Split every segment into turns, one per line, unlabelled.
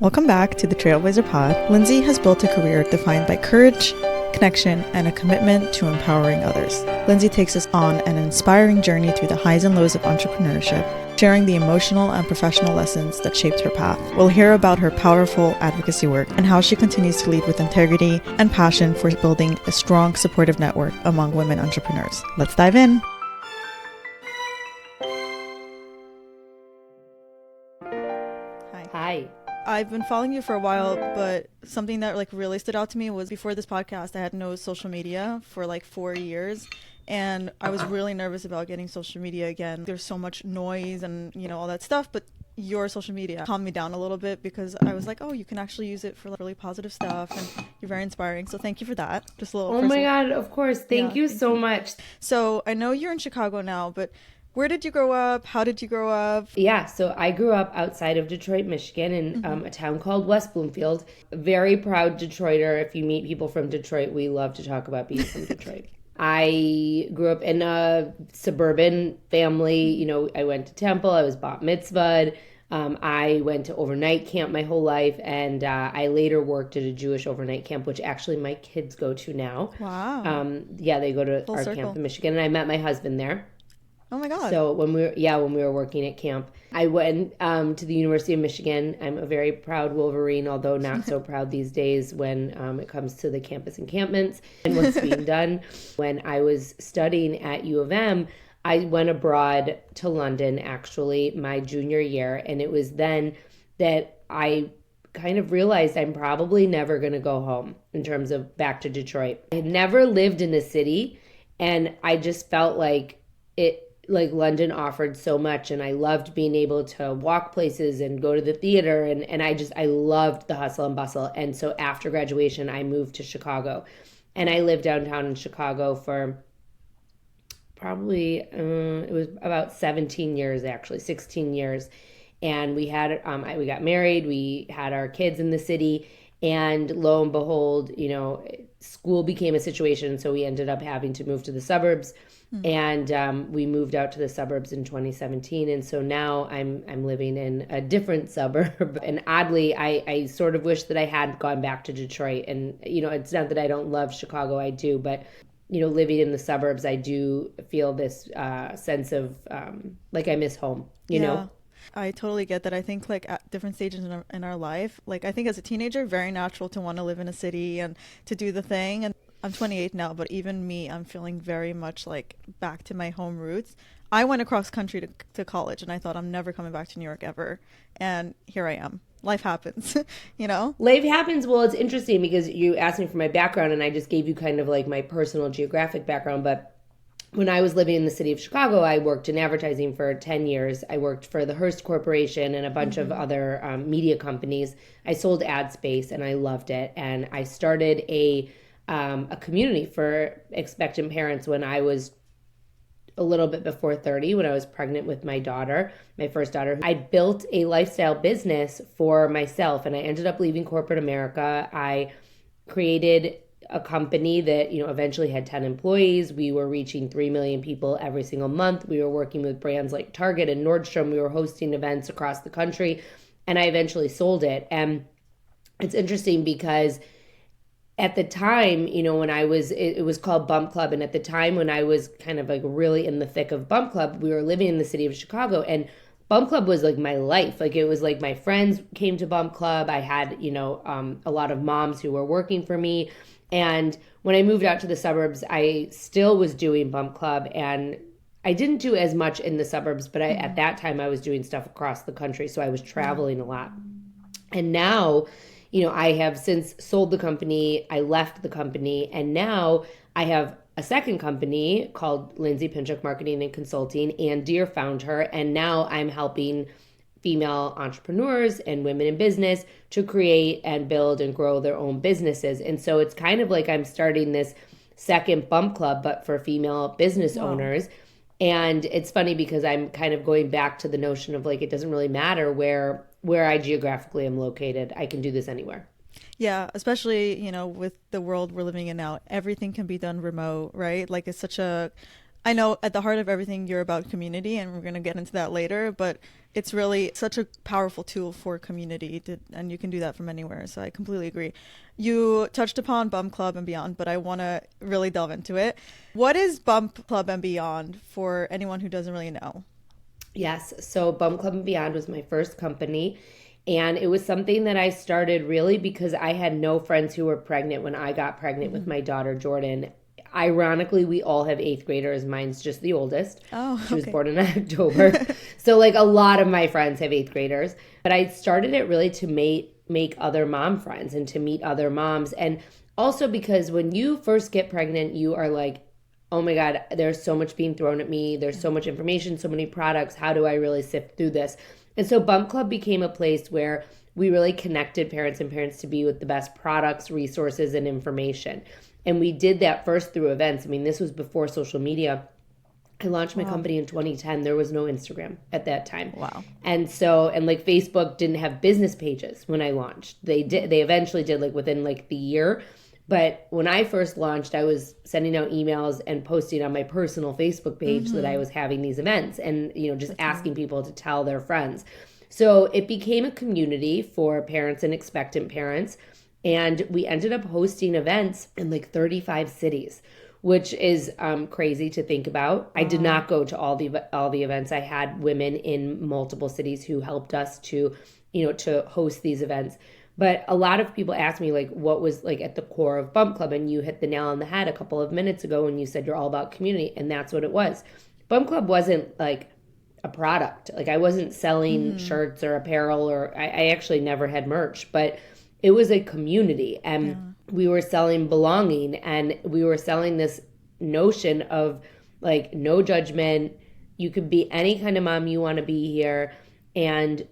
Welcome back to the TrailBLAZER pod. Lindsay has built a career defined by courage, connection, and a commitment to empowering others. Lindsay takes us on an inspiring journey through the highs and lows of entrepreneurship, sharing the emotional and professional lessons that shaped her path. We'll hear about her powerful advocacy work and how she continues to lead with integrity and passion for building a strong, supportive network among women entrepreneurs. Let's dive in.
Hi.
I've been following you for a while, but something that really stood out to me was before this podcast, I had no social media for 4 years. And I was really nervous about getting social media again. There's so much noise and, all that stuff. But your social media calmed me down a little bit because I was like, oh, you can actually use it for really positive stuff. And you're very inspiring. So thank you for that. Just a little.
Oh my God, of course. Thank you so much.
So I know you're in Chicago now, but where did you grow up? How did you grow up?
Yeah, so I grew up outside of Detroit, Michigan, in a town called West Bloomfield. Very proud Detroiter. If you meet people from Detroit, we love to talk about being from Detroit. I grew up in a suburban family. I went to Temple. I was bat mitzvahed. I went to overnight camp my whole life, and I later worked at a Jewish overnight camp, which actually my kids go to now.
Wow.
Yeah, they go to
Full
our
circle.
camp in Michigan, and I met my husband there.
Oh my God.
So when we were working at camp, I went to the University of Michigan. I'm a very proud Wolverine, although not so proud these days when it comes to the campus encampments and what's being done. When I was studying at U of M, I went abroad to London actually my junior year, and it was then that I kind of realized I'm probably never going to go home in terms of back to Detroit. I had never lived in a city, and I just felt like London offered so much, and I loved being able to walk places and go to the theater, and I loved the hustle and bustle. And so after graduation, I moved to Chicago, and I lived downtown in Chicago for probably it was about 17 years, actually 16 years. And we had we got married, we had our kids in the city, and lo and behold, school became a situation, so we ended up having to move to the suburbs. And we moved out to the suburbs in 2017. And so now I'm living in a different suburb. And oddly, I sort of wish that I had gone back to Detroit. And, it's not that I don't love Chicago, I do. But, living in the suburbs, I do feel this sense of I miss home, you know?
I totally get that. I think at different stages in our life, I think as a teenager, very natural to want to live in a city and to do the thing. And I'm 28 now, but even me, I'm feeling very much back to my home roots. I went across country to college, and I thought I'm never coming back to New York ever. And here I am. Life happens,
Life happens. Well, it's interesting because you asked me for my background, and I just gave you kind of my personal geographic background. But when I was living in the city of Chicago, I worked in advertising for 10 years. I worked for the Hearst Corporation and a bunch of other media companies. I sold ad space, and I loved it. And I started a community for expectant parents when I was a little bit before 30, when I was pregnant with my daughter, my first daughter. I built a lifestyle business for myself, and I ended up leaving corporate America. I created a company that, eventually had 10 employees. We were reaching 3 million people every single month. We were working with brands like Target and Nordstrom. We were hosting events across the country, and I eventually sold it. And it's interesting because at the time, when it was called Bump Club. And at the time when I was kind of really in the thick of Bump Club, we were living in the city of Chicago, and Bump Club was my life. It was my friends came to Bump Club. I had, a lot of moms who were working for me. And when I moved out to the suburbs, I still was doing Bump Club, and I didn't do as much in the suburbs, but at that time I was doing stuff across the country. So I was traveling a lot. And now, I have since sold the company, I left the company, and now I have a second company called Lindsay Pinchuk Marketing and Consulting, and Dear found her, and now I'm helping female entrepreneurs and women in business to create and build and grow their own businesses. And so it's kind of I'm starting this second Bump Club, but for female business owners. And it's funny because I'm kind of going back to the notion of it doesn't really matter where I geographically am located. I can do this anywhere.
Yeah, especially, with the world we're living in now, everything can be done remote, right? It's such a I know at the heart of everything you're about community, and we're going to get into that later, but it's really such a powerful tool for community and you can do that from anywhere. So I completely agree. You touched upon Bump Club and Beyond, but I want to really delve into it. What is Bump Club and Beyond for anyone who doesn't really know?
Yes. So Bump Club and Beyond was my first company. And it was something that I started really because I had no friends who were pregnant when I got pregnant with my daughter, Jordan. Ironically, we all have 8th graders. Mine's just the oldest.
Oh, okay.
She was born in October. So like a lot of my friends have 8th graders. But I started it really to make other mom friends and to meet other moms. And also because when you first get pregnant, you are like, oh my God, there's so much being thrown at me. There's so much information, so many products. How do I really sift through this? And so Bump Club became a place where we really connected parents and parents to be with the best products, resources, and information. And we did that first through events. I mean, this was before social media. I launched my company in 2010. There was no Instagram at that time.
Wow.
And so, and like Facebook didn't have business pages when I launched. They eventually did like within like the year. But when I first launched, I was sending out emails and posting on my personal Facebook page that I was having these events and, you know, just asking people to tell their friends. So it became a community for parents and expectant parents. And we ended up hosting events in like 35 cities, which is crazy to think about. I did not go to all the events. I had women in multiple cities who helped us to, you know, to host these events. But a lot of people ask me like what was like at the core of Bump Club, and you hit the nail on the head a couple of minutes ago when you said you're all about community, and that's what it was. Bump Club wasn't like a product. Like I wasn't selling shirts or apparel, or I actually never had merch, but it was a community, and we were selling belonging, and we were selling this notion of like no judgment. You could be any kind of mom you want to be here, and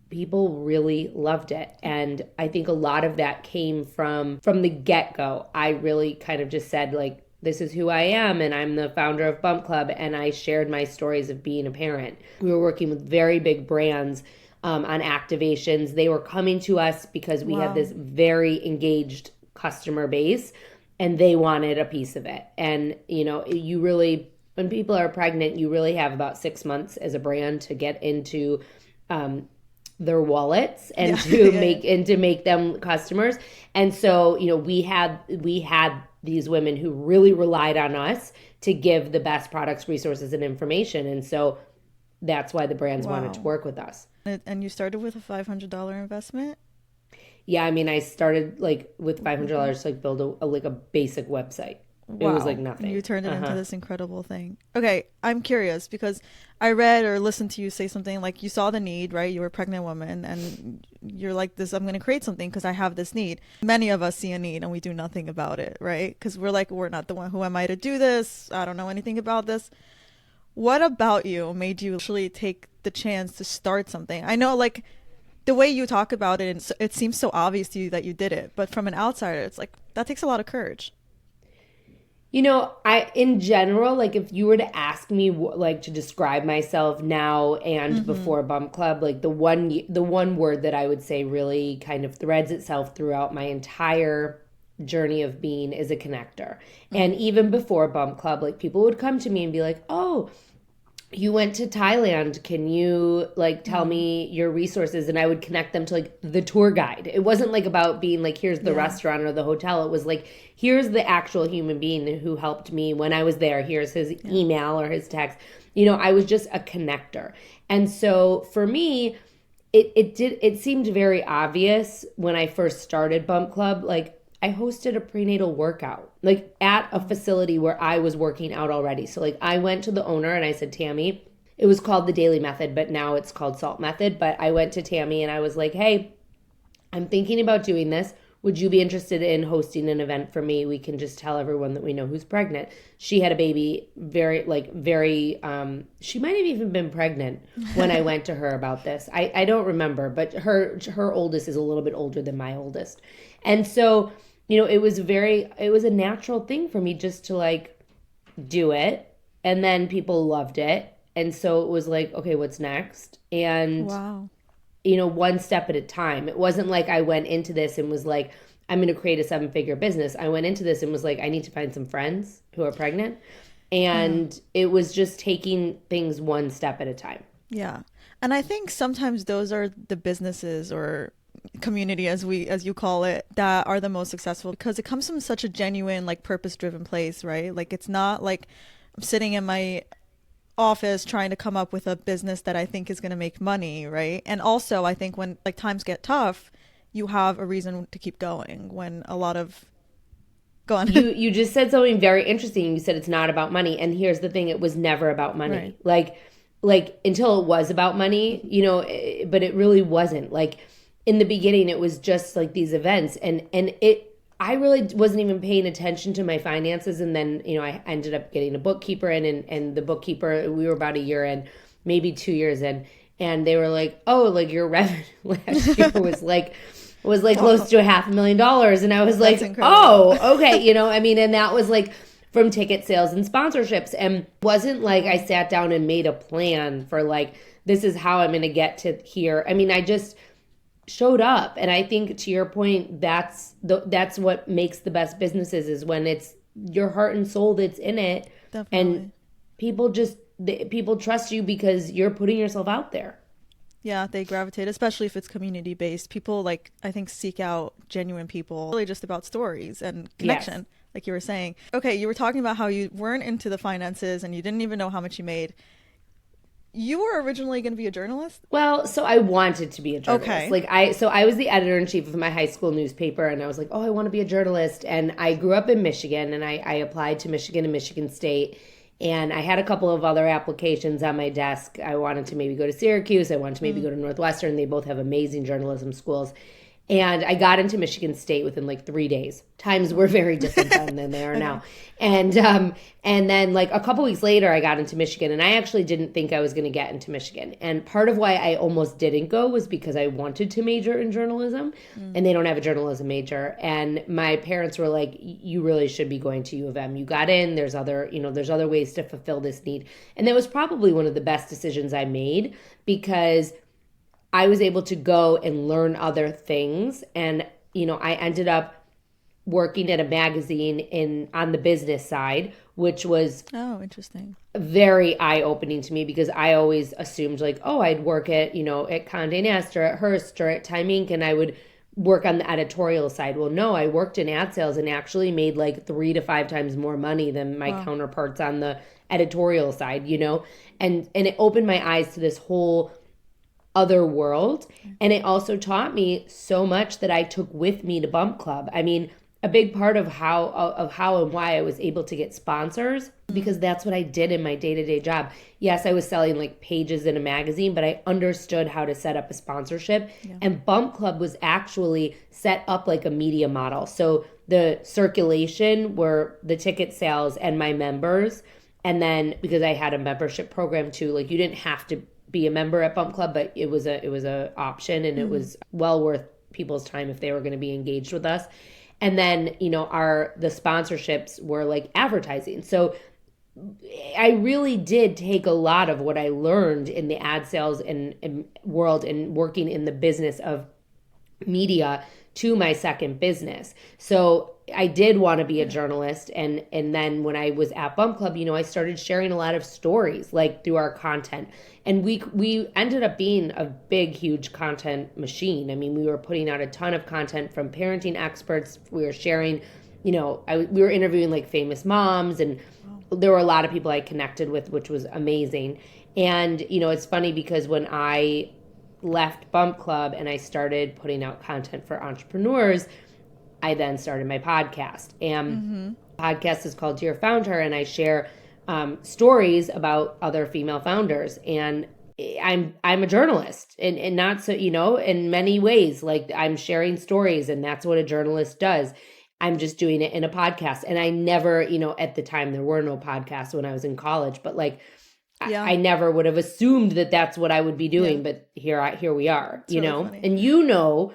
people really loved it. And I think a lot of that came from the get-go. I really kind of just said like, this is who I am, and I'm the founder of Bump Club, and I shared my stories of being a parent. We were working with very big brands on activations. They were coming to us because we had this very engaged customer base, and they wanted a piece of it. And, you know, you really, when people are pregnant, you really have about 6 months as a brand to get into their wallets and to make them customers. And so, you know, we had these women who really relied on us to give the best products, resources, and information. And so that's why the brands wanted to work with us.
And you started with a $500 investment?
Yeah, I mean, I started like with $500 to like build a basic website. Wow. It was like nothing.
You turned it into this incredible thing. Okay, I'm curious because I read or listened to you say something like you saw the need, right? You were a pregnant woman and you're like this, I'm going to create something because I have this need. Many of us see a need and we do nothing about it, right? Because we're like, we're not the one. Who am I to do this? I don't know anything about this. What about you made you actually take the chance to start something? I know like the way you talk about it, it seems so obvious to you that you did it. But from an outsider, it's like that takes a lot of courage.
You know, in general, like if you were to ask me like to describe myself now and before Bump Club, like the one word that I would say really kind of threads itself throughout my entire journey of being is a connector. And even before Bump Club, like people would come to me and be like, "Oh, you went to Thailand. Can you like tell me your resources?" And I would connect them to like the tour guide. It wasn't like about being like, here's the restaurant or the hotel. It was like, here's the actual human being who helped me when I was there. Here's his email or his text. You know, I was just a connector. And so for me, it seemed very obvious when I first started Bump Club. Like I hosted a prenatal workout, like at a facility where I was working out already. So like I went to the owner and I said, Tammy, it was called the Daily Method, but now it's called Salt Method. But I went to Tammy and I was like, hey, I'm thinking about doing this. Would you be interested in hosting an event for me? We can just tell everyone that we know who's pregnant. She had a baby she might have even been pregnant when I went to her about this. I don't remember, but her oldest is a little bit older than my oldest. And so, you know, it was a natural thing for me just to like do it. And then people loved it. And so it was like, okay, what's next? And, you know, one step at a time. It wasn't like I went into this and was like, I'm going to create a 7-figure business. I went into this and was like, I need to find some friends who are pregnant. And it was just taking things one step at a time.
Yeah. And I think sometimes those are the businesses or community, as you call it, that are the most successful, because it comes from such a genuine, like, purpose-driven place, right? Like, it's not like I'm sitting in my office trying to come up with a business that I think is going to make money, right? And also, I think when, like, times get tough, you have a reason to keep going when a lot of go on.
You just said something very interesting. You said it's not about money, and here's the thing: it was never about money.
Right.
Like until it was about money, but it really wasn't. Like in the beginning, it was just like these events, and I really wasn't even paying attention to my finances. And then, I ended up getting a bookkeeper and the bookkeeper, we were about a year in, maybe 2 years in, and they were like, oh, like your revenue last year was like close to $500,000. And I was like, oh, okay. And that was like from ticket sales and sponsorships, and wasn't like I sat down and made a plan for like, this is how I'm going to get to here. I just showed up. And I think, to your point, that's what makes the best businesses, is when it's your heart and soul that's in it. Definitely. And people trust you because you're putting yourself out there.
Yeah, they gravitate, especially if it's community based. People, like, I think, seek out genuine people, really just about stories and connection. Yes. Like you were saying. Okay, you were talking about how you weren't into the finances and you didn't even know how much you made. You were originally going to be a journalist?
Well, so I wanted to be a journalist. Okay. So I was the editor-in-chief of my high school newspaper, and I was like, oh, I want to be a journalist. And I grew up in Michigan, and I applied to Michigan and Michigan State. And I had a couple of other applications on my desk. I wanted to maybe go to Syracuse. I wanted to maybe go to Northwestern. They both have amazing journalism schools. And I got into Michigan State within like 3 days. Times were very different then than they are now. And then like a couple weeks later, I got into Michigan, and I actually didn't think I was going to get into Michigan. And part of why I almost didn't go was because I wanted to major in journalism, and they don't have a journalism major. And my parents were like, you really should be going to U of M. You got in, there's other ways to fulfill this need. And that was probably one of the best decisions I made, because I was able to go and learn other things. And, I ended up working at a magazine on the business side, which was
interesting,
very eye-opening to me, because I always assumed like, oh, I'd work at Condé Nast or at Hearst or at Time Inc. and I would work on the editorial side. Well, no, I worked in ad sales and actually made like 3 to 5 times more money than my counterparts on the editorial side, and it opened my eyes to this whole other world. And it also taught me so much that I took with me to Bump Club. A big part of how and why I was able to get sponsors, because that's what I did in my day-to-day job. Yes, I was selling like pages in a magazine, but I understood how to set up a sponsorship. Yeah. And Bump Club was actually set up like a media model. So the circulation were the ticket sales and my members. And then because I had a membership program too, like you didn't have to be a member at Bump Club, but it was a option, and it was well worth people's time if they were going to be engaged with us. And then, the sponsorships were like advertising. So I really did take a lot of what I learned in the ad sales and world and working in the business of media to my second business. So I did want to be a journalist. And then when I was at Bump Club, I started sharing a lot of stories like through our content. And we ended up being a big, huge content machine. We were putting out a ton of content from parenting experts. We were sharing, we were interviewing like famous moms, and there were a lot of people I connected with, which was amazing. And, it's funny because when I left Bump Club and I started putting out content for entrepreneurs, I then started my podcast. And the podcast is called Dear Founder, and I share stories about other female founders. And I'm a journalist, and not so, in many ways, like I'm sharing stories, and that's what a journalist does. I'm just doing it in a podcast. And I never, at the time there were no podcasts when I was in college, but like, I never would have assumed that that's what I would be doing. But here we are, it's really funny. And you know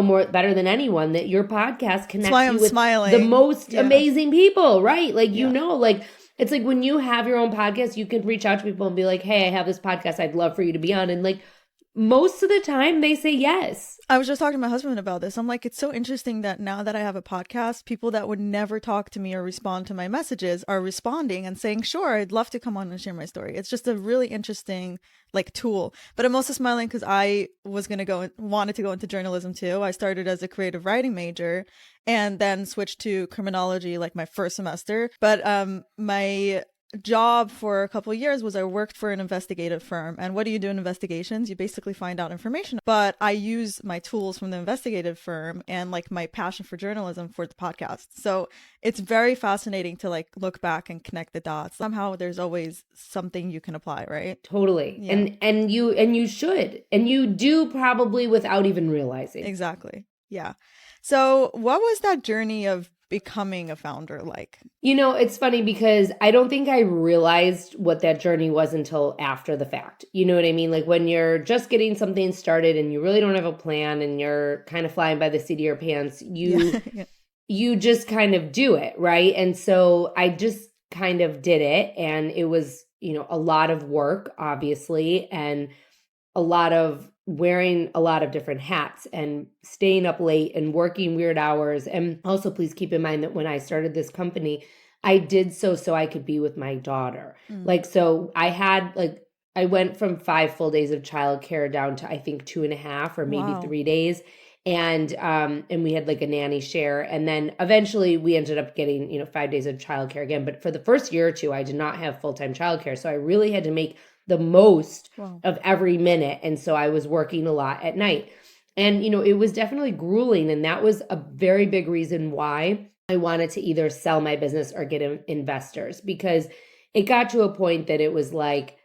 more better than anyone that your podcast connects you with the most amazing people, right? Like, like it's like when you have your own podcast, you can reach out to people and be like, hey, I have this podcast I'd love for you to be on. And like most of the time they say yes.
I was just talking to my husband about this. I'm like, it's so interesting that now that I have a podcast, people that would never talk to me or respond to my messages are responding and saying, sure, I'd love to come on and share my story. It's just a really interesting like tool. But I'm also smiling because I was going to wanted to go into journalism too. I started as a creative writing major and then switched to criminology like my first semester. But my job for a couple of years was I worked for an investigative firm. And what do you do in investigations? You basically find out information. But I use my tools from the investigative firm and like my passion for journalism for the podcast. So it's very fascinating to like look back and connect the dots. Somehow there's always something you can apply, right?
Totally.
Yeah.
And you should. And you do probably without even realizing.
Exactly. Yeah. So what was that journey of becoming a founder like?
You know, it's funny because I don't think I realized what that journey was until after the fact. You know what I mean? Like when you're just getting something started and you really don't have a plan and you're kind of flying by the seat of your pants, you just kind of do it, right? And so I just kind of did it, and it was, you know, a lot of work, obviously, and a lot of wearing a lot of different hats and staying up late and working weird hours. And also, please keep in mind that when I started this company, I did so I could be with my daughter. Like, so I went from 5 full days of childcare down to I think 2.5 or maybe 3 days. And we had like a nanny share. And then eventually we ended up getting, you know, 5 days of childcare again. But for the first year or two, I did not have full-time childcare. So I really had to make the most of every minute. And so I was working a lot at night. And, you know, it was definitely grueling. And that was a very big reason why I wanted to either sell my business or get investors, because it got to a point that it was like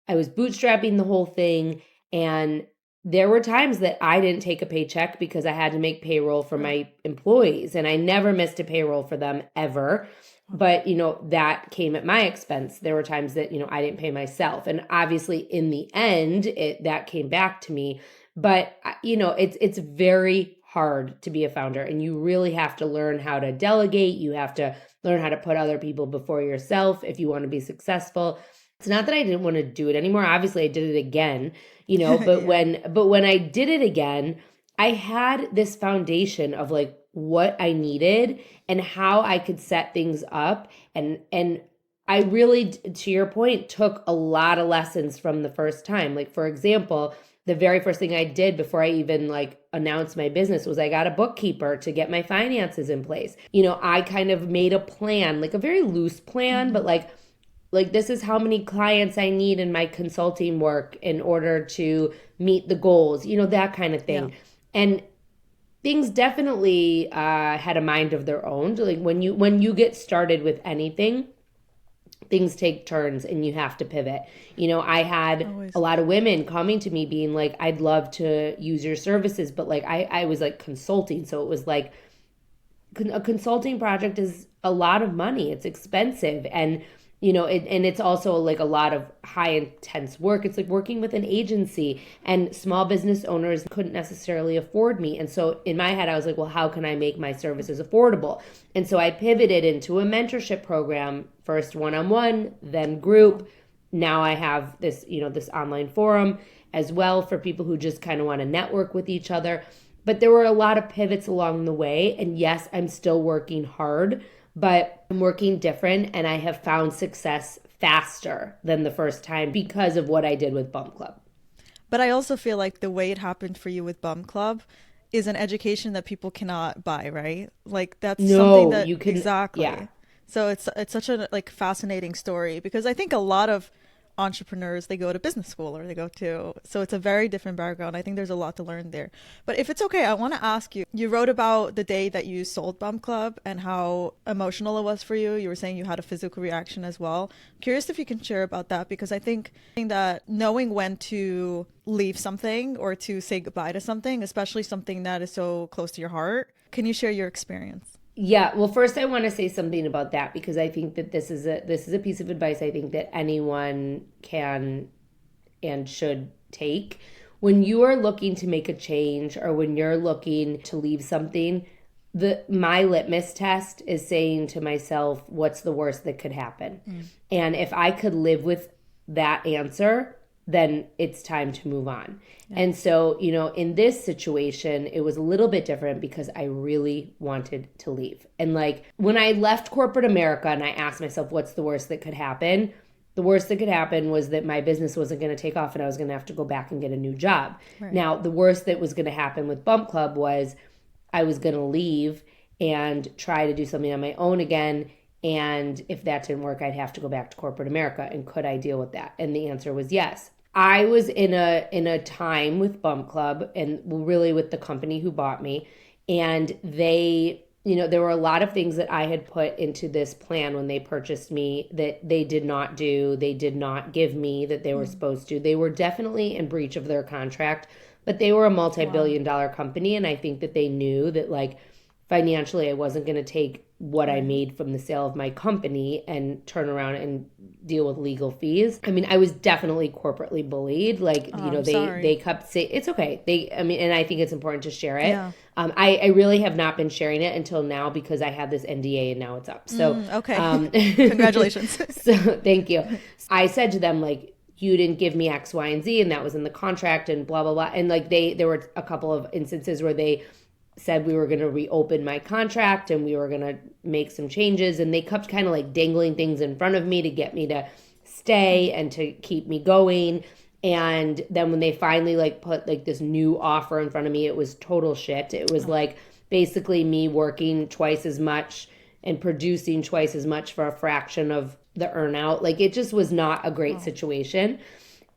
I was bootstrapping the whole thing. And there were times that I didn't take a paycheck because I had to make payroll for my employees. And I never missed a payroll for them ever. But, you know, that came at my expense. There were times that, you know, I didn't pay myself. And obviously in the end, that came back to me. But, you know, it's very hard to be a founder, and you really have to learn how to delegate. You have to learn how to put other people before yourself if you want to be successful. It's not that I didn't want to do it anymore. Obviously I did it again, you know, but when I did it again, I had this foundation of like what I needed and how I could set things up. And I really, to your point, took a lot of lessons from the first time. Like, for example, the very first thing I did before I even like announced my business was I got a bookkeeper to get my finances in place. You know, I kind of made a plan, like a very loose plan, but like this is how many clients I need in my consulting work in order to meet the goals, you know, that kind of thing. Yeah. And things definitely had a mind of their own. Like when you get started with anything, things take turns and you have to pivot. You know, I had a lot of women coming to me being like, I'd love to use your services, but like I was like consulting. So it was like a consulting project is a lot of money. It's expensive. And you know, and it's also like a lot of high intense work. It's like working with an agency, and small business owners couldn't necessarily afford me. And so in my head, I was like, well, how can I make my services affordable? And so I pivoted into a mentorship program, first one-on-one, then group. Now I have this, you know, this online forum as well for people who just kind of want to network with each other. But there were a lot of pivots along the way. And yes, I'm still working hard, but I'm working different, and I have found success faster than the first time because of what I did with Bum Club.
But I also feel like the way it happened for you with Bum Club is an education that people cannot buy, right? Like that's something that
you can,
exactly.
Yeah.
So it's such a like fascinating story, because I think a lot of entrepreneurs, they go to business school or they go to, so it's a very different background. I think there's a lot to learn there. But if it's okay, I want to ask you, you wrote about the day that you sold Bum Club and how emotional it was for you. You were saying you had a physical reaction as well. Curious if you can share about that, because I think that knowing when to leave something or to say goodbye to something, especially something that is so close to your heart, can you share your experience?
Yeah, well, first I want to say something about that, because I think that this is a piece of advice I think that anyone can and should take. When you are looking to make a change, or when you're looking to leave something, my litmus test is saying to myself, what's the worst that could happen? And if I could live with that answer, then it's time to move on. Yeah. And so, in this situation, it was a little bit different because I really wanted to leave. And like when I left corporate America and I asked myself, what's the worst that could happen? The worst that could happen was that my business wasn't going to take off and I was going to have to go back and get a new job. Right. Now, the worst that was going to happen with Bump Club was I was going to leave and try to do something on my own again. And if that didn't work, I'd have to go back to corporate America. And could I deal with that? And the answer was yes. I was in a time with Bump Club and really with the company who bought me. And they, there were a lot of things that I had put into this plan when they purchased me that they did not do. They did not give me that they were supposed to. They were definitely in breach of their contract, but they were a multi-billion-dollar company. And I think that they knew that like financially I wasn't going to take what I made from the sale of my company and turn around and deal with legal fees. I mean, I was definitely corporately bullied. Like, they kept saying, it's okay. And I think it's important to share it. Yeah. I really have not been sharing it until now because I had this NDA and now it's up. So,
okay. Congratulations.
So thank you. I said to them, like, you didn't give me X, Y, and Z, and that was in the contract and blah, blah, blah. And like there were a couple of instances where they said we were going to reopen my contract and we were going to make some changes. And they kept kind of like dangling things in front of me to get me to stay and to keep me going. And then when they finally like put like this new offer in front of me, it was total shit. It was like basically me working twice as much and producing twice as much for a fraction of the earnout. Like it just was not a great situation.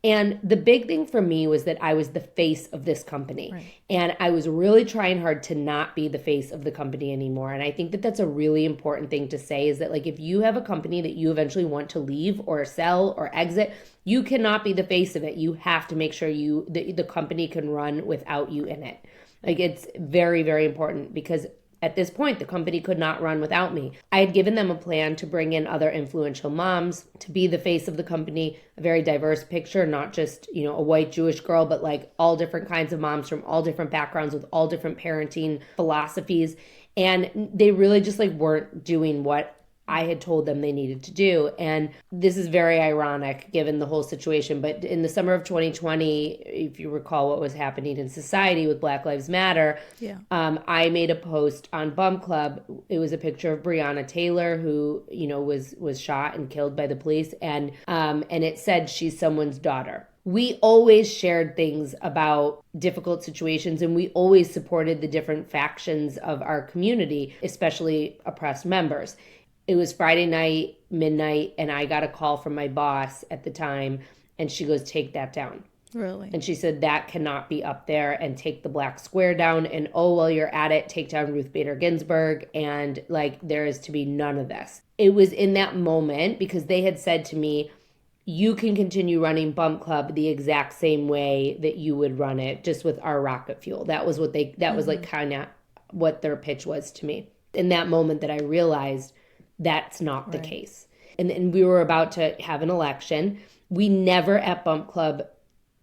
And the big thing for me was that I was the face of this company. Right. And I was really trying hard to not be the face of the company anymore. And I think that that's a really important thing to say is that like if you have a company that you eventually want to leave or sell or exit, you cannot be the face of it. You have to make sure the company can run without you in it. Like it's very, very important because at this point, the company could not run without me. I had given them a plan to bring in other influential moms to be the face of the company, a very diverse picture, not just, a white Jewish girl, but like all different kinds of moms from all different backgrounds with all different parenting philosophies. And they really just like weren't doing what I had told them they needed to do. And this is very ironic given the whole situation. But in the summer of 2020, if you recall what was happening in society with Black Lives Matter, I made a post on Bump Club. It was a picture of Breonna Taylor, who, was shot and killed by the police. And it said she's someone's daughter. We always shared things about difficult situations and we always supported the different factions of our community, especially oppressed members. It was Friday night, midnight, and I got a call from my boss at the time, and she goes, take that down.
Really?
And she said, that cannot be up there, and take the black square down, and while you're at it, take down Ruth Bader Ginsburg, and like, there is to be none of this. It was in that moment, because they had said to me, you can continue running Bump Club the exact same way that you would run it, just with our rocket fuel. That was what was like kind of what their pitch was to me. In that moment that I realized, that's not the case. And we were about to have an election. We never at Bump Club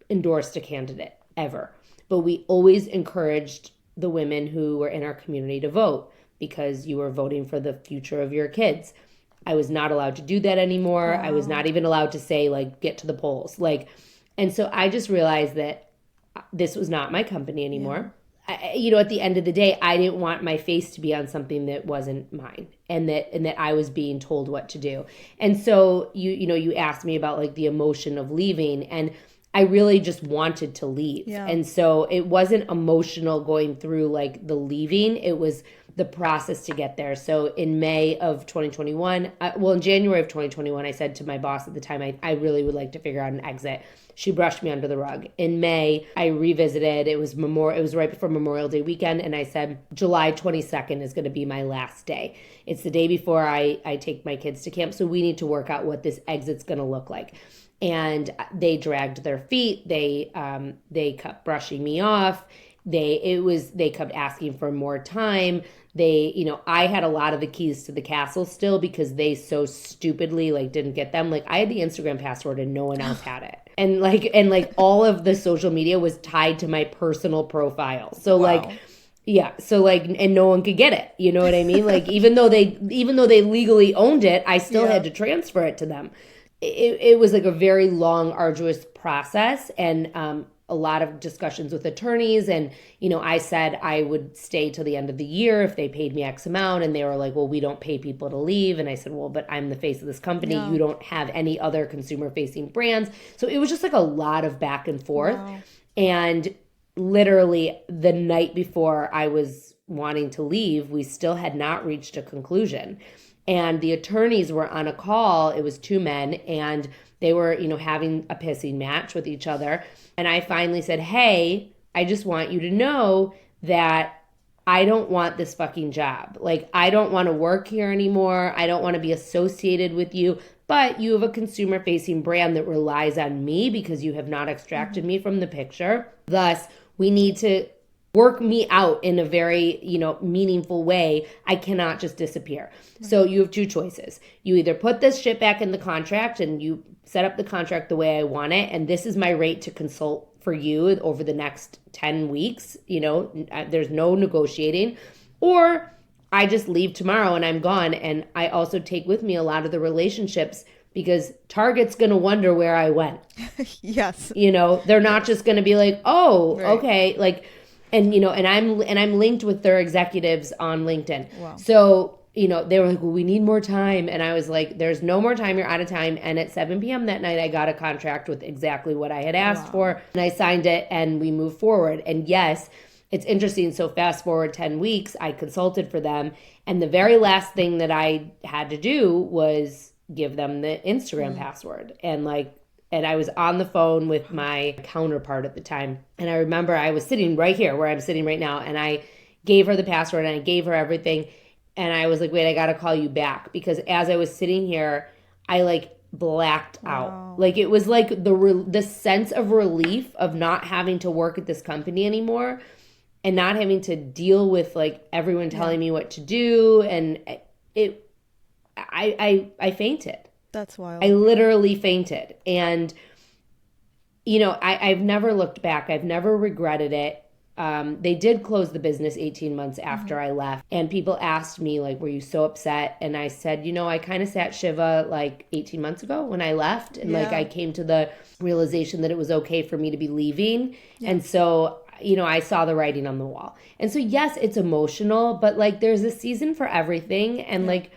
endorsed a candidate, ever. But we always encouraged the women who were in our community to vote because you were voting for the future of your kids. I was not allowed to do that anymore. Wow. I was not even allowed to say, like, get to the polls. And so I just realized that this was not my company anymore. Yeah. At the end of the day, I didn't want my face to be on something that wasn't mine and that I was being told what to do. And so you asked me about like the emotion of leaving, and I really just wanted to leave. Yeah. And so it wasn't emotional going through like the leaving. It was the process to get there. So in May of 2021, in January of 2021, I said to my boss at the time, I really would like to figure out an exit. She brushed me under the rug. In May, I revisited. It was right before Memorial Day weekend, and I said, July 22nd is going to be my last day. It's the day before I take my kids to camp, so we need to work out what this exit's going to look like. And they dragged their feet. They kept brushing me off. They kept asking for more time. I had a lot of the keys to the castle still because they so stupidly didn't get them. I had the Instagram password and no one else had it. And all of the social media was tied to my personal profile. So wow. And no one could get it. You know what I mean? Even though they legally owned it, I still had to transfer it to them. it was like a very long, arduous process, and a lot of discussions with attorneys. And, I said I would stay till the end of the year if they paid me X amount. And they were like, well, we don't pay people to leave. And I said, well, but I'm the face of this company.
No.
You don't have any other consumer facing brands. So it was just like a lot of back and forth.
Wow.
And literally the night before I was wanting to leave, we still had not reached a conclusion. And the attorneys were on a call. It was two men, and they were, having a pissing match with each other. And I finally said, hey, I just want you to know that I don't want this fucking job. Like, I don't want to work here anymore. I don't want to be associated with you. But you have a consumer-facing brand that relies on me because you have not extracted me from the picture. Thus, we need to work me out in a very, meaningful way. I cannot just disappear. So you have two choices. You either put this shit back in the contract and you set up the contract the way I want it, and this is my rate to consult for you over the next 10 weeks. There's no negotiating. Or I just leave tomorrow and I'm gone. And I also take with me a lot of the relationships, because Target's going to wonder where I went.
Yes.
They're not just going to be like, oh,
Right.
okay. Like, and I'm linked with their executives on LinkedIn.
Wow.
So, they were like, well, we need more time. And I was like, there's no more time. You're out of time. And at 7 p.m. that night, I got a contract with exactly what I had asked for. And I signed it and we moved forward. And yes, it's interesting. So fast forward 10 weeks, I consulted for them. And the very last thing that I had to do was give them the Instagram password. And I was on the phone with my counterpart at the time. And I remember I was sitting right here where I'm sitting right now. And I gave her the password and I gave her everything. And I was like, wait, I got to call you back. Because as I was sitting here, I blacked out. Like, it was like the sense of relief of not having to work at this company anymore and not having to deal with everyone telling me what to do. And I fainted.
That's wild.
I literally fainted. And, I've never looked back. I've never regretted it. They did close the business 18 months after I left. And people asked me, were you so upset? And I said, I kind of sat Shiva 18 months ago when I left. And I came to the realization that it was okay for me to be leaving. Yeah. And so, I saw the writing on the wall. And so, yes, it's emotional, but there's a season for everything. And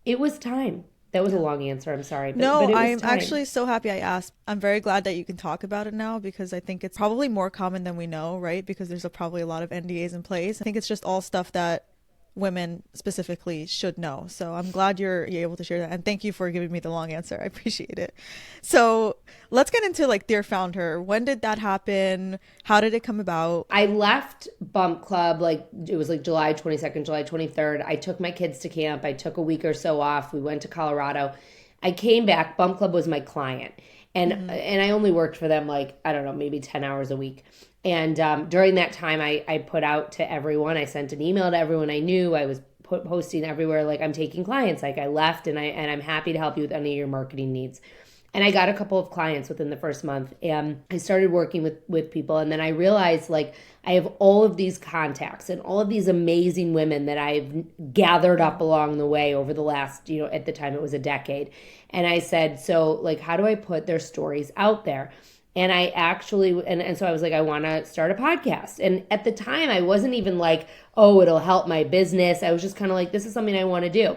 it was time. That was a long answer. I'm sorry. But
I'm actually so happy I asked. I'm very glad that you can talk about it now, because I think it's probably more common than we know, right? Because there's probably a lot of NDAs in place. I think it's just all stuff that women specifically should know. So I'm glad you're able to share that. And thank you for giving me the long answer. I appreciate it. So let's get into Dear Founder. When did that happen? How did it come about?
I left Bump Club, it was July 22nd, July 23rd. I took my kids to camp. I took a week or so off. We went to Colorado. I came back. Bump Club was my client. And I only worked for them maybe 10 hours a week. And during that time, I put out to everyone. I sent an email to everyone I knew. I was posting everywhere I'm taking clients. I left and I'm happy to help you with any of your marketing needs. And I got a couple of clients within the first month. And I started working with people. And then I realized I have all of these contacts and all of these amazing women that I've gathered up along the way over the last, at the time it was a decade. And I said, so how do I put their stories out there? And I actually, and so I was I want to start a podcast. And at the time, I wasn't even oh, it'll help my business. I was just kind of this is something I want to do.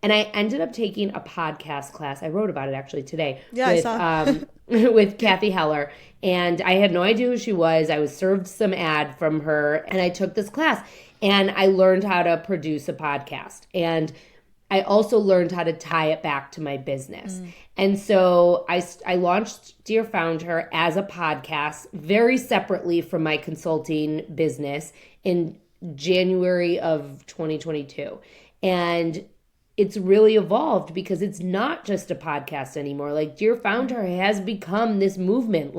And I ended up taking a podcast class. I wrote about it actually today.
Yeah, I saw.
With Kathy Heller. And I had no idea who she was. I was served some ad from her. And I took this class. And I learned how to produce a podcast. And I also learned how to tie it back to my business. And so I launched Dear Founder as a podcast very separately from my consulting business in January of 2022. And it's really evolved because it's not just a podcast anymore. Dear Founder has become this movement.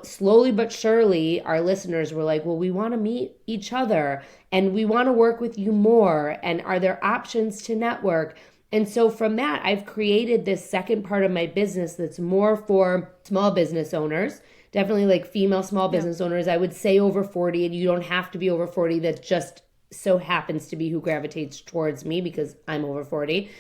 Slowly but surely, our listeners were well, we want to meet each other and we want to work with you more. And are there options to network? And so from that, I've created this second part of my business that's more for small business owners, definitely female small business owners. I would say over 40, and you don't have to be over 40. That just so happens to be who gravitates towards me because I'm over 40.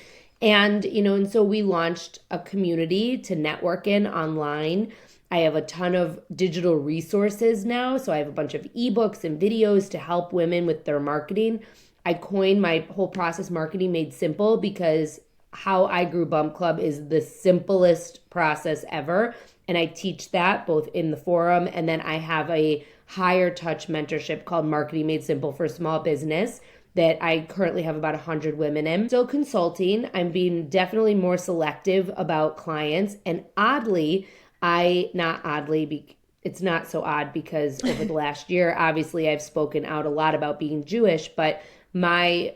And, and so we launched a community to network in online. I have a ton of digital resources now. So I have a bunch of ebooks and videos to help women with their marketing. I coined my whole process Marketing Made Simple because how I grew Bump Club is the simplest process ever. And I teach that both in the forum, and then I have a higher touch mentorship called Marketing Made Simple for Small Business that I currently have about 100 women in. Still consulting. I'm being definitely more selective about clients. And oddly, it's not so odd because over the last year, obviously I've spoken out a lot about being Jewish, but my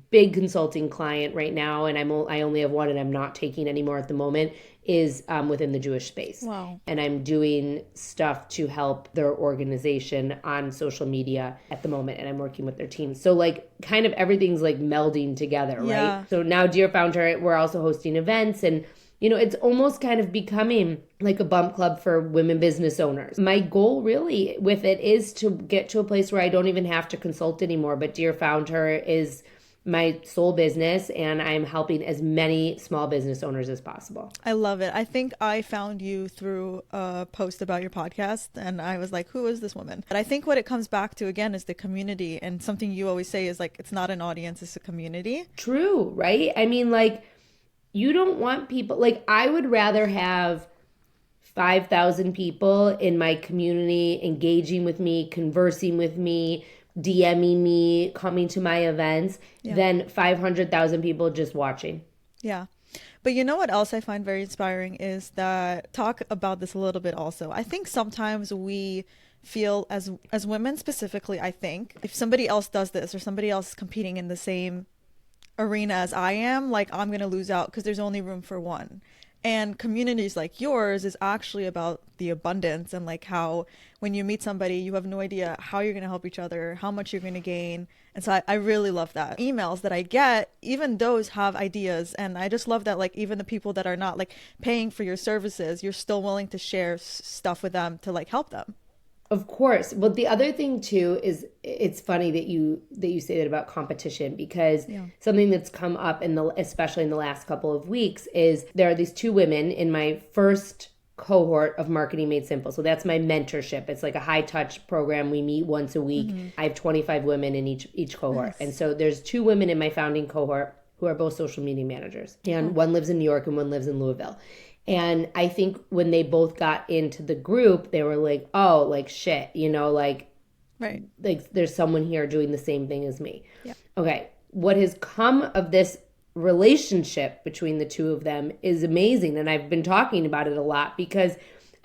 big consulting client right now, and I only have one and I'm not taking any more at the moment, is within the Jewish space.
Wow.
And I'm doing stuff to help their organization on social media at the moment, and I'm working with their team. So like kind of everything's like melding together, right? So now Dear Founder, we're also hosting events, and it's almost kind of becoming like a bump club for women business owners. My goal really with it is to get to a place where I don't even have to consult anymore, but Dear Founder is my sole business, and I'm helping as many small business owners as possible.
I love it. I think I found you through a post about your podcast, and I was like, who is this woman? But I think what it comes back to again is the community, and something you always say is like, it's not an audience, it's a community.
True, right? I mean, like, you don't want people, like, I would rather have 5,000 people in my community engaging with me, conversing with me, DMing me, coming to my events, than 500,000 people just watching.
Yeah. But you know what else I find very inspiring is that, talk about this a little bit also. I think sometimes we feel as women specifically, I think, if somebody else does this or somebody else is competing in the same arena as I am, like I'm going to lose out because there's only room for one. And communities like yours is actually about the abundance, and like how when you meet somebody, you have no idea how you're going to help each other, how much you're going to gain. And so I really love that. Emails that I get, even those have ideas. And I just love that, like, even the people that are not like paying for your services, you're still willing to share stuff with them to like help them.
Of course. Well, the other thing too is it's funny that you say that about competition, because something that's come up especially in the last couple of weeks is there are these two women in my first cohort of Marketing Made Simple. So that's my mentorship. It's like a high touch program. We meet once a week. Mm-hmm. I have 25 women in each cohort. Nice. And so there's two women in my founding cohort who are both social media managers. And one lives in New York and one lives in Louisville. And I think when they both got into the group, they were like, oh, like shit, like,
right.
Like there's someone here doing the same thing as me.
Yeah.
Okay. What has come of this relationship between the two of them is amazing. And I've been talking about it a lot because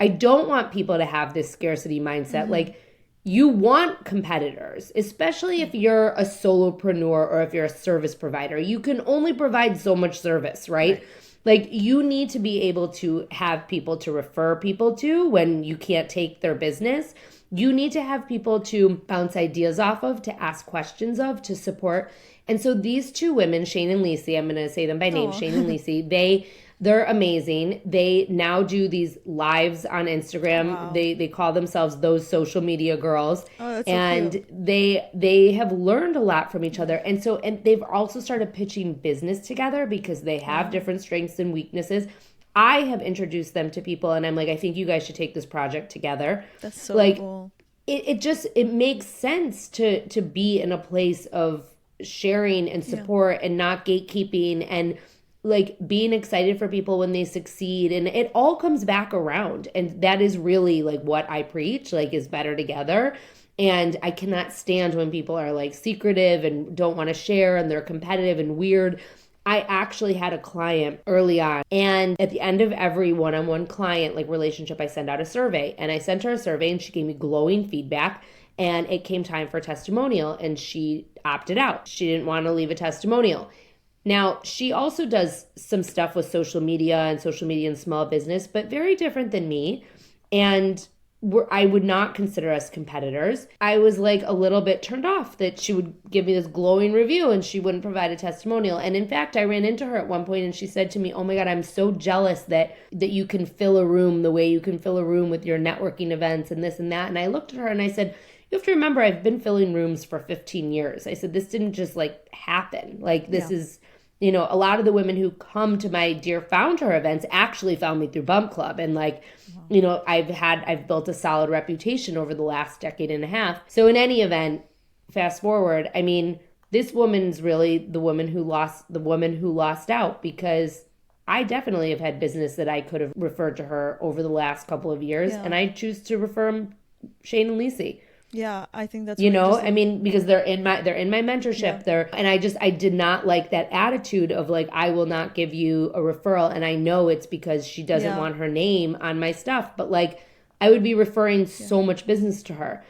I don't want people to have this scarcity mindset. Mm-hmm. Like, you want competitors, especially if you're a solopreneur or if you're a service provider. You can only provide so much service, right? Like, you need to be able to have people to refer people to when you can't take their business. You need to have people to bounce ideas off of, to ask questions of, to support. And so these two women, Shane and Lacey, I'm going to say them by name, Shane and Lacey, they're amazing. They now do these lives on Instagram. Wow. They call themselves Those Social Media Girls.
Oh, that's
and
so cute.
They have learned a lot from each other. And they've also started pitching business together because they have different strengths and weaknesses. I have introduced them to people, and I'm like, I think you guys should take this project together.
That's so cool.
It makes sense to be in a place of sharing and support and not gatekeeping and like being excited for people when they succeed, and it all comes back around. And that is really like what I preach, like, is better together. And I cannot stand when people are like secretive and don't want to share and they're competitive and weird. I actually had a client early on, and at the end of every one-on-one client like relationship, I send out a survey, and I sent her a survey and she gave me glowing feedback. And it came time for a testimonial, and she opted out. She didn't want to leave a testimonial. Now, she also does some stuff with social media and small business, but very different than me. And I would not consider us competitors. I was like a little bit turned off that she would give me this glowing review and she wouldn't provide a testimonial. And in fact, I ran into her at one point and she said to me, oh my God, I'm so jealous that you can fill a room the way you can fill a room with your networking events and this and that. And I looked at her and I said, you have to remember, I've been filling rooms for 15 years. I said, this didn't just like happen. Like, this is, you know, a lot of the women who come to my Dear Found Her events actually found me through Bump Club. And like, you know, I've built a solid reputation over the last decade and a half. So in any event, fast forward, I mean, this woman's really the woman who lost out, because I definitely have had business that I could have referred to her over the last couple of years. Yeah. And I choose to refer them Shane and Lacey.
Yeah, I think that's,
you know, I mean, because they're in my mentorship. Yeah. And I did not like that attitude of like, I will not give you a referral. And I know it's because she doesn't want her name on my stuff, but like, I would be referring so much business to her.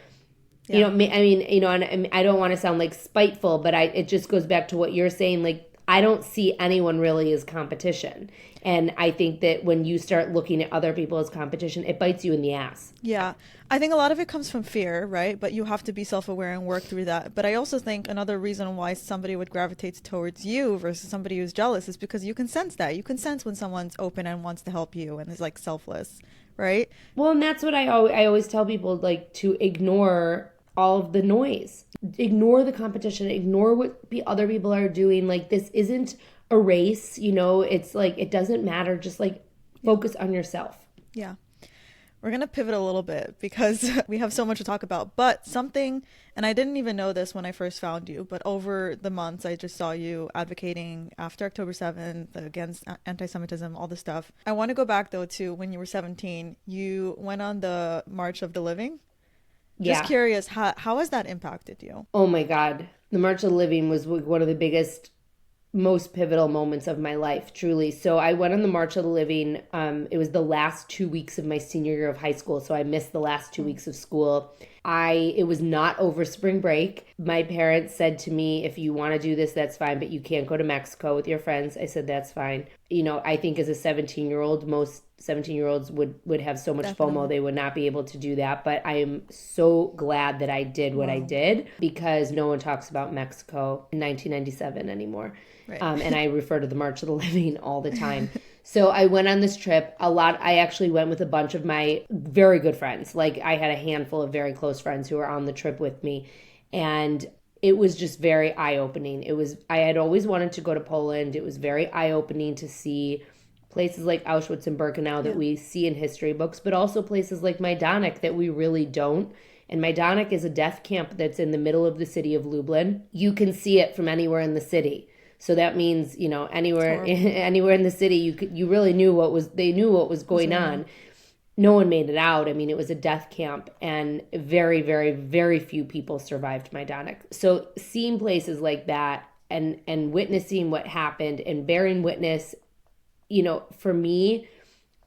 Yeah. You know, I mean, you know, and I don't want to sound like spiteful, but it just goes back to what you're saying. Like, I don't see anyone really as competition. And I think that when you start looking at other people as competition, it bites you in the ass.
Yeah. I think a lot of it comes from fear, right? But you have to be self-aware and work through that. But I also think another reason why somebody would gravitate towards you versus somebody who's jealous is because you can sense that. You can sense when someone's open and wants to help you and is like selfless, right?
Well, and that's what I always tell people, like, to ignore all of the noise. Ignore the competition. Ignore what other people are doing. Like, this isn't a race, you know? It's like, it doesn't matter. Just like focus on yourself.
Yeah. We're going to pivot a little bit because we have so much to talk about, but something, and I didn't even know this when I first found you, but over the months, I just saw you advocating after October 7th against anti-Semitism, all this stuff. I want to go back though to when you were 17, you went on the March of the Living. Just curious, how has that impacted you?
Oh my God. The March of the Living was one of the biggest, most pivotal moments of my life, truly. So I went on the March of the Living. It was the last 2 weeks of my senior year of high school. So I missed the last 2 weeks of school. It was not over spring break. My parents said to me, if you want to do this, that's fine, but you can't go to Mexico with your friends. I said, that's fine. You know, I think as a 17-year-old, most 17-year-olds would have so much FOMO, they would not be able to do that. But I am so glad that I did what I did, because no one talks about Mexico in 1997 anymore. Right. And I refer to the March of the Living all the time. So I went on this trip I actually went with a bunch of my very good friends. Like, I had a handful of very close friends who were on the trip with me. And it was just very eye-opening. I had always wanted to go to Poland. It was very eye-opening to see places like Auschwitz and Birkenau that we see in history books, but also places like Majdanek that we really don't. And Majdanek is a death camp that's in the middle of the city of Lublin. You can see it from anywhere in the city. So that means, you know, anywhere in the city, you really knew they knew what was going on. No one made it out. I mean, it was a death camp, and very, very, very few people survived Majdanek. So seeing places like that and witnessing what happened and bearing witness, you know, for me,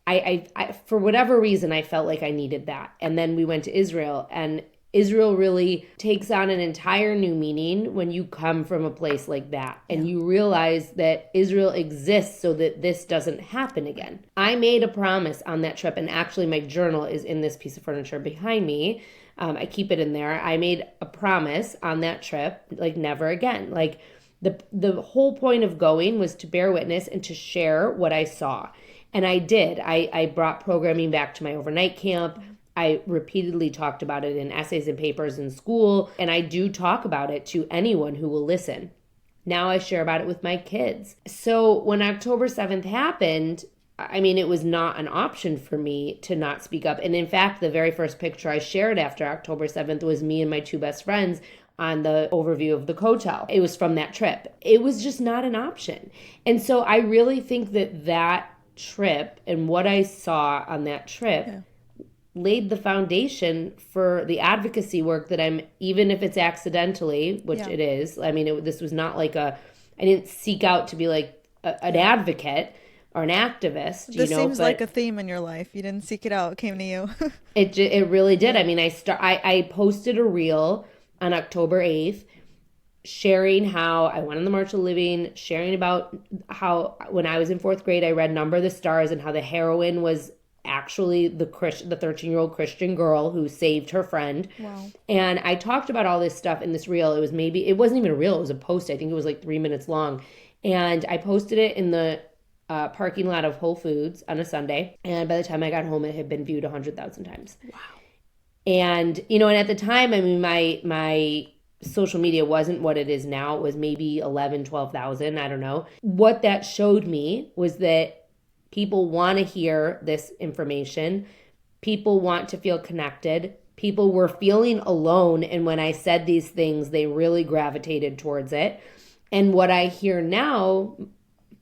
I for whatever reason, I felt like I needed that. And then we went to Israel, and Israel really takes on an entire new meaning when you come from a place like that and you realize that Israel exists so that this doesn't happen again. I made a promise on that trip, and actually my journal is in this piece of furniture behind me. I keep it in there. I made a promise on that trip, like, never again. Like, the whole point of going was to bear witness and to share what I saw. And I did. I brought programming back to my overnight camp. I repeatedly talked about it in essays and papers in school, and I do talk about it to anyone who will listen. Now I share about it with my kids. So when October 7th happened, I mean, it was not an option for me to not speak up. And in fact, the very first picture I shared after October 7th was me and my two best friends on the overview of the hotel. It was from that trip. It was just not an option. And so I really think that trip and what I saw on that trip laid the foundation for the advocacy work that I'm, even if it's accidentally, which it is. I mean, this was not like I didn't seek out to be like an advocate or an activist.
This seems like a theme in your life. You didn't seek it out; it came to you.
It really did. I mean, I posted a reel on October 8th, sharing how I went on the March of the Living, sharing about how when I was in 4th grade, I read Number of the Stars and how the heroine was actually the 13-year-old Christian girl who saved her friend. Wow. And I talked about all this stuff in this reel. It wasn't even a reel, it was a post. I think it was like 3 minutes long. And I posted it in the parking lot of Whole Foods on a Sunday. And by the time I got home, it had been viewed 100,000 times. Wow. And, you know, and at the time, I mean, my social media wasn't what it is now. It was maybe 11, 12,000. I don't know. What that showed me was that people want to hear this information. People want to feel connected. People were feeling alone. And when I said these things, they really gravitated towards it. And what I hear now,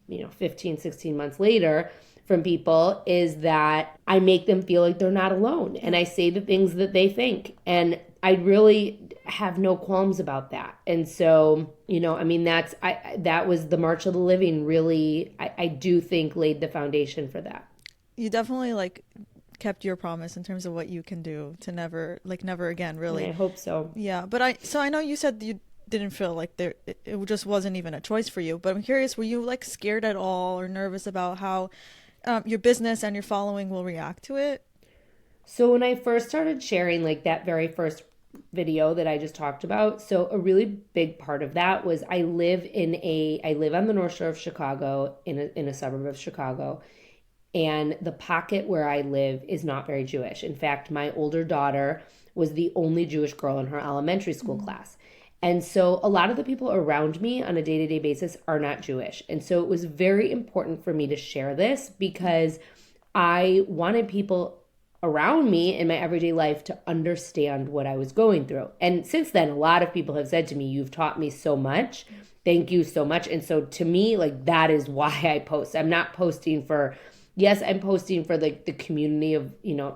15, 16 months later from people is that I make them feel like they're not alone. And I say the things that they think. And I really have no qualms about that. And so, that was the March of the Living really, I do think laid the foundation for that.
You definitely kept your promise in terms of what you can do to never again, really.
I hope so.
Yeah. But I know you said you didn't feel like it just wasn't even a choice for you, but I'm curious, were you scared at all or nervous about how your business and your following will react to it?
So when I first started sharing that very first video that I just talked about, so a really big part of that was I live on the North Shore of Chicago in a suburb of Chicago, and the pocket where I live is not very Jewish. In fact, my older daughter was the only Jewish girl in her elementary school class. And so a lot of the people around me on a day-to-day basis are not Jewish. And so it was very important for me to share this because I wanted people around me in my everyday life to understand what I was going through. And since then, a lot of people have said to me, "You've taught me so much. Thank you so much." And so to me, that is why I post. I'm not posting for, yes, I'm posting for the community of,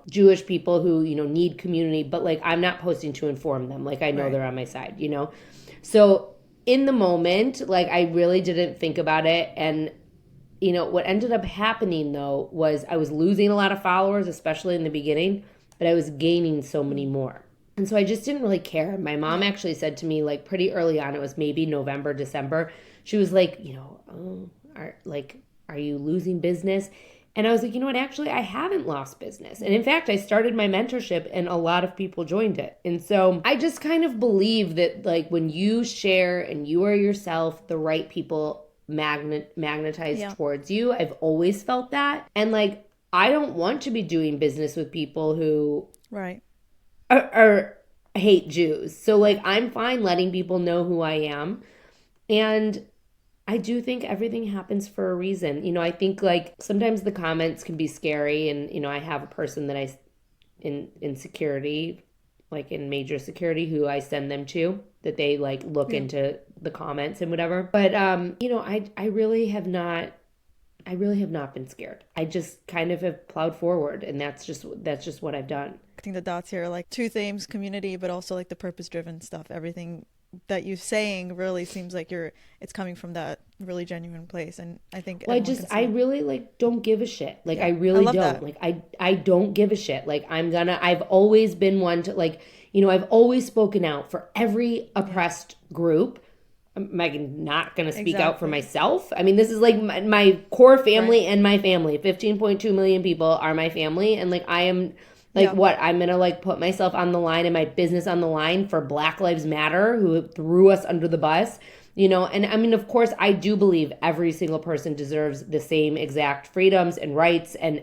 Jewish people who, need community, but I'm not posting to inform them. I know they're on my side, So in the moment, I really didn't think about it. And what ended up happening, though, was I was losing a lot of followers, especially in the beginning, but I was gaining so many more. And so I just didn't really care. My mom actually said to me, pretty early on, it was maybe November, December. She was like, are you losing business? And I was like, you know what, actually, I haven't lost business. And in fact, I started my mentorship and a lot of people joined it. And so I just kind of believe that when you share and you are yourself, the right people magnetized towards you. I've always felt that. And I don't want to be doing business with people who are hate Jews. So I'm fine letting people know who I am. And I do think everything happens for a reason. I think sometimes the comments can be scary. And, I have a person that in security, in major security, who I send them to, that they look into the comments and whatever. But, I really have not been scared. I just kind of have plowed forward, and that's just what I've done.
I think the dots here, two themes, community, but also the purpose-driven stuff. Everything that you're saying really seems like it's coming from that really genuine place. And I think
I really don't give a shit. I really don't. That. I don't give a shit. I've always been one to I've always spoken out for every oppressed group. I'm not going to speak out for myself. I mean, this is my core family and my family. 15.2 million people are my family. And I am what? I'm going to put myself on the line and my business on the line for Black Lives Matter, who threw us under the bus, And I mean, of course, I do believe every single person deserves the same exact freedoms and rights and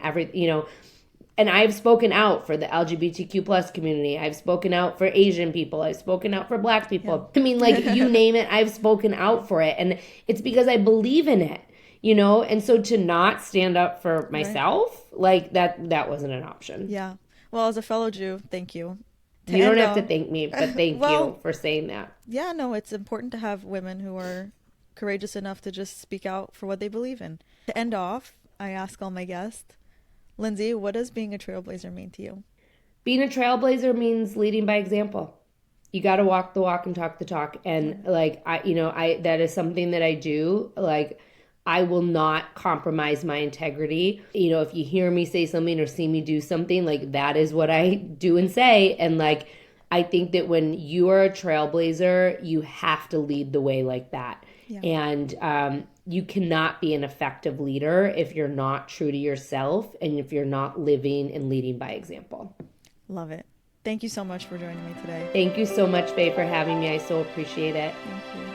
and I've spoken out for the LGBTQ plus community. I've spoken out for Asian people. I've spoken out for Black people. Yeah. I mean, you name it, I've spoken out for it. And it's because I believe in it, And so to not stand up for myself, that wasn't an option.
Yeah. Well, as a fellow Jew, thank you.
You don't have to thank me, but thank you for saying that.
Yeah, no, it's important to have women who are courageous enough to just speak out for what they believe in. To end off, I ask all my guests, Lindsay, what does being a trailblazer mean to you?
Being a trailblazer means leading by example. You got to walk the walk and talk the talk. And I that is something that I do. I will not compromise my integrity. If you hear me say something or see me do something, that is what I do and say. And I think that when you are a trailblazer, you have to lead the way like that. Yeah. And you cannot be an effective leader if you're not true to yourself and if you're not living and leading by example.
Love it. Thank you so much for joining me today.
Thank you so much, Faye, for having me. I so appreciate it.
Thank you.